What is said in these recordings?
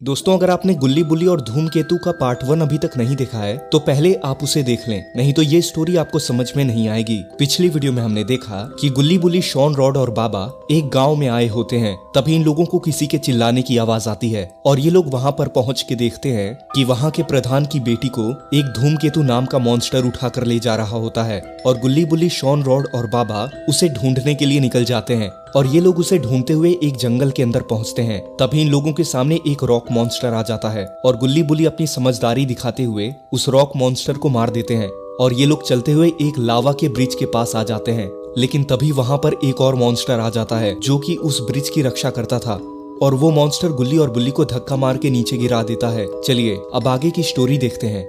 दोस्तों, अगर आपने गुल्ली बुल्ली और धूमकेतु का पार्ट 1 अभी तक नहीं देखा है तो पहले आप उसे देख लें, नहीं तो ये स्टोरी आपको समझ में नहीं आएगी। पिछली वीडियो में हमने देखा कि गुल्ली बुल्ली, शॉन, रॉड और बाबा एक गांव में आए होते हैं। तभी इन लोगों को किसी के चिल्लाने की आवाज आती है और ये लोग वहां पर पहुंच के देखते हैं कि वहां के प्रधान की बेटी को एक धूमकेतु नाम का मॉन्स्टर उठाकर ले जा रहा होता है और गुल्ली बुल्ली, शॉन, रॉड और बाबा उसे ढूंढने के लिए निकल जाते हैं और ये लोग उसे ढूंढते हुए एक जंगल के अंदर पहुंचते हैं। तभी इन लोगों के सामने एक रॉक मॉन्स्टर आ जाता है और गुल्ली बुल्ली अपनी समझदारी दिखाते हुए उस रॉक मॉन्स्टर को मार देते हैं और ये लोग चलते हुए एक लावा के ब्रिज के पास आ जाते हैं। लेकिन तभी वहां पर एक और मॉन्स्टर आ जाता है जो कि उस ब्रिज की रक्षा करता था और वो मॉन्स्टर गुल्ली और बुल्ली को धक्का मार के नीचे गिरा देता है। चलिए अब आगे की स्टोरी देखते हैं।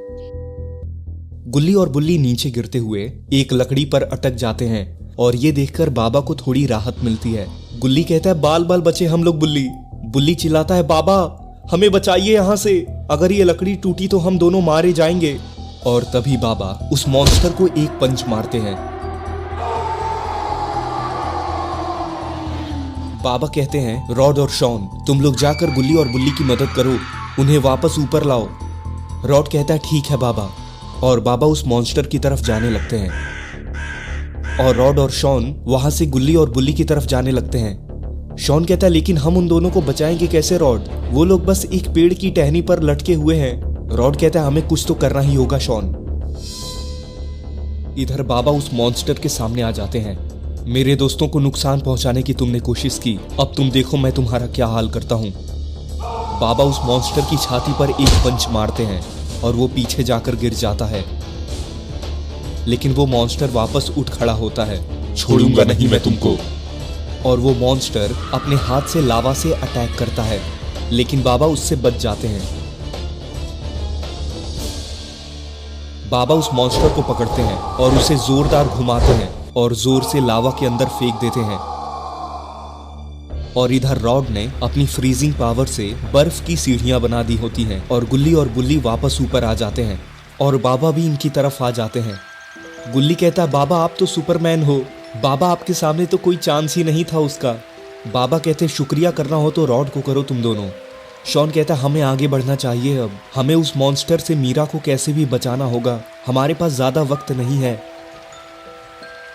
गुल्ली और बुल्ली नीचे गिरते हुए एक लकड़ी पर अटक जाते हैं और ये देखकर बाबा को थोड़ी राहत मिलती है। गुल्ली कहता है, बाल बाल बचे हम लोग बुल्ली। बुल्ली चिल्लाता है, बाबा हमें बचाइए यहाँ से, अगर ये लकड़ी टूटी तो हम दोनों मारे जाएंगे। और तभी बाबा उस मॉन्स्टर को एक पंच मारते हैं। बाबा कहते हैं, रॉड और शॉन तुम लोग जाकर गुल्ली और बुल्ली की मदद करो, उन्हें वापस ऊपर लाओ। रॉड कहता है, ठीक है बाबा। और बाबा उस मॉन्स्टर की तरफ जाने लगते हैं और रॉड और शॉन वहां से गुल्ली और बुल्ली की तरफ जाने लगते हैं। शॉन कहता है, लेकिन हम उन दोनों को बचाएंगे कैसे रॉड? वो लोग बस एक पेड़ की टहनी पर लटके हुए हैं। रॉड कहता है, हमें कुछ तो करना ही होगा शॉन। इधर बाबा उस मॉन्स्टर के सामने आ जाते हैं। मेरे दोस्तों को नुकसान पहुंचाने की तुमने कोशिश की, अब तुम देखो मैं तुम्हारा क्या हाल करता हूं। बाबा उस मॉन्स्टर की छाती पर एक पंच मारते हैं और वो पीछे जाकर गिर जाता है। लेकिन वो मॉन्स्टर वापस उठ खड़ा होता है। छोड़ूंगा नहीं मैं तुमको। और वो मॉन्स्टर अपने हाथ से लावा से अटैक करता है, लेकिन बाबा उससे बच जाते हैं। बाबा उस मॉन्स्टर को पकड़ते हैं और उसे जोरदार घुमाते हैं और जोर से लावा के अंदर फेंक देते हैं। और इधर रॉड ने अपनी फ्रीजिंग पावर से बर्फ की सीढ़ियां बना दी होती हैं और गुल्ली और बुल्ली वापस ऊपर आ जाते हैं और बाबा भी इनकी तरफ आ जाते हैं। गुल्ली कहता है, बाबा आप तो सुपरमैन हो, बाबा आपके सामने तो कोई चांस ही नहीं था उसका। बाबा कहते, शुक्रिया करना हो तो रॉड को करो तुम दोनों। शॉन कहता है, हमें आगे बढ़ना चाहिए, अब हमें उस मॉन्स्टर से मीरा को कैसे भी बचाना होगा, हमारे पास ज्यादा वक्त नहीं है।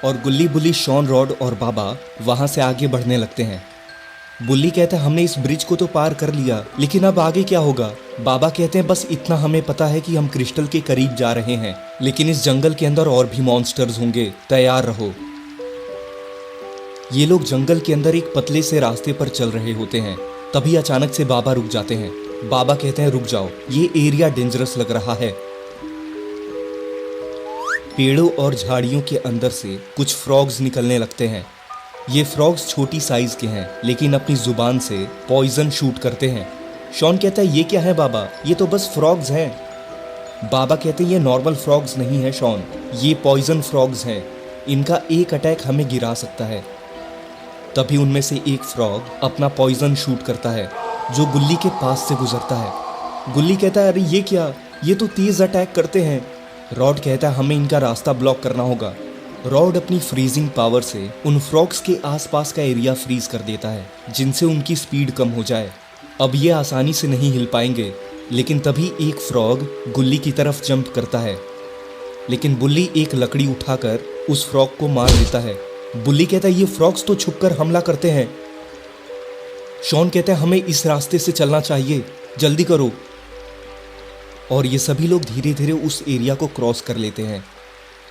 और गुल्ली बुल्ली, शॉन, रॉड और बाबा वहां से आगे बढ़ने लगते हैं। बुल्ली कहता है, हमने इस ब्रिज को तो पार कर लिया, लेकिन अब आगे क्या होगा? बाबा कहते हैं, बस इतना हमें पता है कि हम क्रिस्टल के करीब जा रहे हैं, लेकिन इस जंगल के अंदर और भी मॉन्स्टर्स होंगे, तैयार रहो। ये लोग जंगल के अंदर एक पतले से रास्ते पर चल रहे होते हैं। तभी अचानक से बाबा रुक जाते हैं। बाबा कहते हैं, रुक जाओ, ये एरिया डेंजरस लग रहा है। पेड़ों और झाड़ियों के अंदर से कुछ फ्रॉग्स निकलने लगते हैं। ये फ्रॉग्स छोटी साइज के हैं, लेकिन अपनी जुबान से पॉइजन शूट करते हैं। शॉन कहता है, ये क्या है बाबा? ये तो बस फ्रॉग्स हैं। बाबा कहते हैं, ये नॉर्मल फ्रॉग्स नहीं है शॉन, ये पॉइजन फ्रॉग्स हैं, इनका एक अटैक हमें गिरा सकता है। तभी उनमें से एक फ्रॉग अपना पॉइजन शूट करता है जो गुल्ली के पास से गुजरता है। गुल्ली कहता है, अरे ये क्या, ये तो तेज अटैक करते हैं। रॉड कहता है, हमें इनका रास्ता ब्लॉक करना होगा। रॉड अपनी फ्रीजिंग पावर से उन फ्रॉग्स के आसपास का एरिया फ्रीज कर देता है, जिनसे उनकी स्पीड कम हो जाए। अब ये आसानी से नहीं हिल पाएंगे। लेकिन तभी एक फ्रॉग गुल्ली की तरफ जंप करता है, लेकिन बुल्ली एक लकड़ी उठाकर उस फ्रॉग को मार देता है। बुल्ली कहता है, ये फ्रॉग्स तो छुपकर हमला करते हैं। शॉन कहता है, हमें इस रास्ते से चलना चाहिए, जल्दी करो। और ये सभी लोग धीरे धीरे उस एरिया को क्रॉस कर लेते हैं।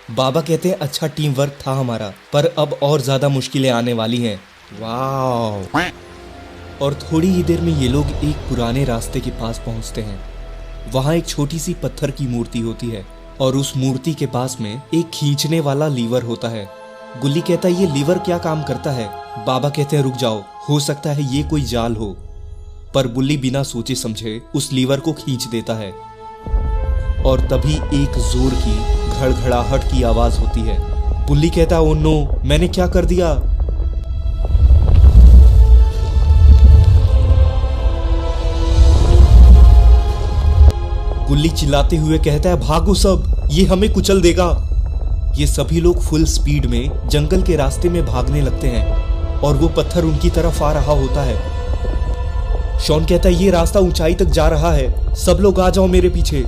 बाबा कहते हैं, अच्छा टीम वर्क था हमारा, पर अब और ज्यादा मुश्किलें आने वाली हैं। वाह। और थोड़ी ही देर में ये लोग एक पुराने रास्ते के पास पहुंचते हैं। वहां एक छोटी सी पत्थर की मूर्ति होती है और उस मूर्ति के पास में एक खींचने वाला लीवर होता है। गुल्ली कहता है, ये लीवर क्या काम करता है? बाबा कहते हैं, रुक जाओ, हो सकता है ये कोई जाल हो। पर बुल्ली बिना सोचे समझे उस लीवर को खींच देता है और तभी एक जोर की घड़घड़ाहट की आवाज होती है। बुल्ली कहता है, ओ नो, मैंने क्या कर दिया? गुल्ली चिल्लाते हुए कहता है, भागो सब, ये हमें कुचल देगा। ये सभी लोग फुल स्पीड में जंगल के रास्ते में भागने लगते हैं और वो पत्थर उनकी तरफ आ रहा होता है। शॉन कहता है ये रास्ता ऊंचाई तक जा रहा है, सब लोग आ जाओ मेरे पीछे।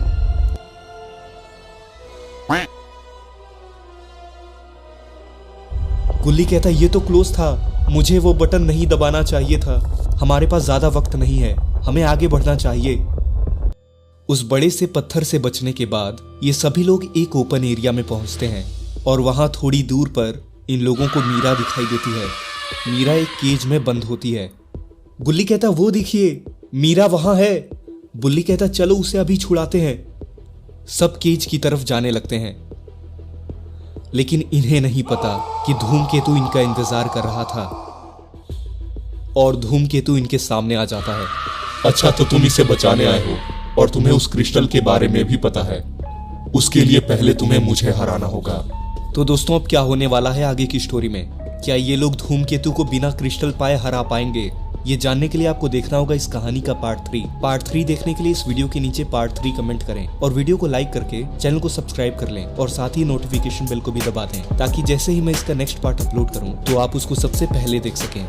गुल्ली कहता है ये तो क्लोज था, मुझे वो बटन नहीं दबाना चाहिए था। हमारे पास ज्यादा वक्त नहीं है, हमें आगे बढ़ना चाहिए। उस बड़े से पत्थर से बचने के बाद ये सभी लोग एक ओपन एरिया में पहुंचते हैं और वहां थोड़ी दूर पर इन लोगों को मीरा दिखाई देती है। मीरा एक केज में बंद होती है। गुल्ली कहता वो देखिए मीरा वहां है। बुल्ली कहता चलो उसे अभी छुड़ाते हैं। सब केज की तरफ जाने लगते हैं, लेकिन इन्हें नहीं पता कि धूमकेतु इनका इंतजार कर रहा था और धूमकेतु इनके सामने आ जाता है। अच्छा तो तुम इसे बचाने आए हो और तुम्हें उस क्रिस्टल के बारे में भी पता है। उसके लिए पहले तुम्हें मुझे हराना होगा। तो दोस्तों अब क्या होने वाला है आगे की स्टोरी में? क्या ये लोग धूमकेतु को बिना क्रिस्टल पाए हरा पाएंगे? ये जानने के लिए आपको देखना होगा इस कहानी का पार्ट 3। पार्ट 3 देखने के लिए इस वीडियो के नीचे पार्ट 3 कमेंट करें और वीडियो को लाइक करके चैनल को सब्सक्राइब कर लें और साथ ही नोटिफिकेशन बेल को भी दबा दें ताकि जैसे ही मैं इसका नेक्स्ट पार्ट अपलोड करूं तो आप उसको सबसे पहले देख सकें।